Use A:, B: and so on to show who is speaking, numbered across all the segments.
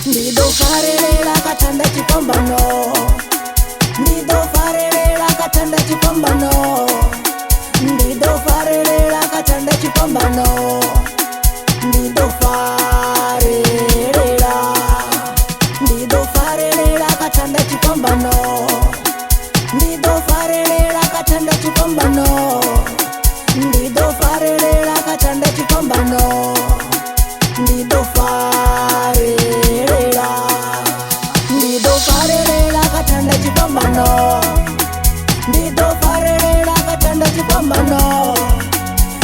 A: Ndido farerera katanda chipambano, ndido farerera katanda chipambano, ndido farerera katanda chipambano, ndido farerera, ndido farerera katanda chipambano, ndido farerera katanda chipambano, ndido farerera katanda chipambano, ndido farerera, ndido farerera katanda chipambano, ndido farerera katanda chipambano,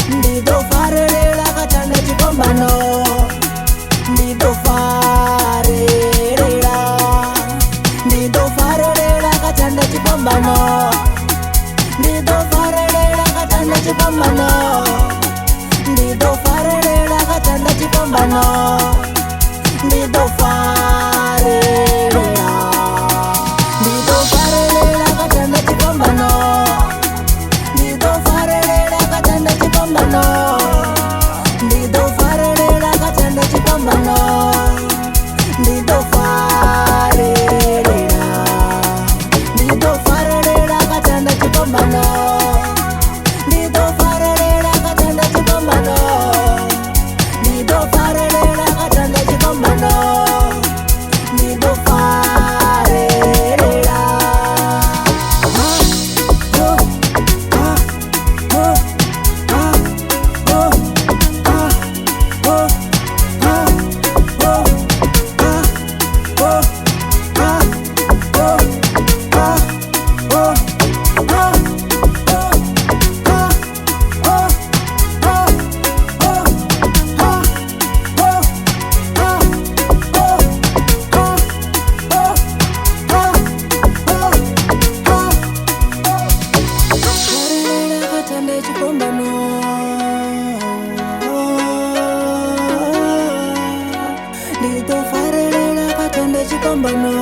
A: ndido farerera katanda chipambano, ndido farerera, ndido farerera katanda chipambano, ndido farerera katanda chipambano, ndido farerera katanda chipambano, ndido farerera, ndido farerera katanda chipambano, ndido farerera katanda chipambano, ndido farerera katanda chipambano, ndido farerera, ndido farerera katanda chipambano, ndido farerera katanda chipambano, ndido farerera katanda chipambano, ndido farerera. Ndido farerera katanda chipambano,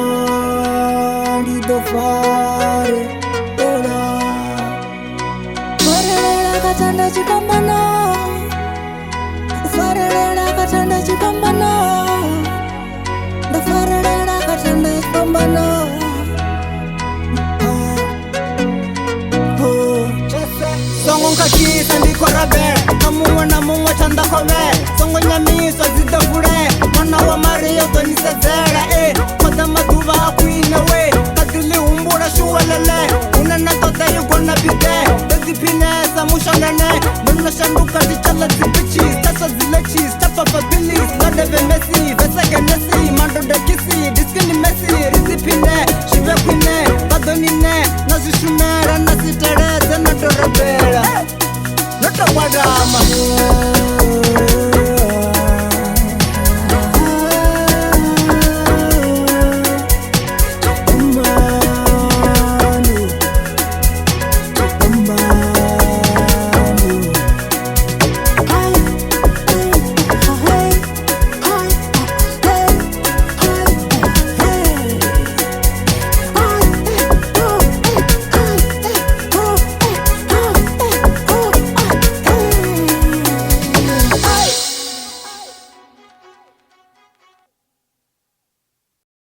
A: ndido farerera, farerera katanda chipambano, farerera katanda chipambano, ndido farerera katanda chipambano.
B: Songo nkakisa ndikorabe Kamuwa na mungwa chanda kove Songo nyamiso zida fure Mwana wa Maria utonisezera Koda maduva akuine we Kadili umbura shuwelele Unana tote yugona bide Bezi pinesa mushonene Nuna shanduka zichala zibichis Tasha zilechis Chapa pabilis Nadeve mesi Vesege nesi Mando de kisi Diskini mesi Rizi pine Shive kwine Badonine Nazishumera Nasitere Zena dorabera Nota wadama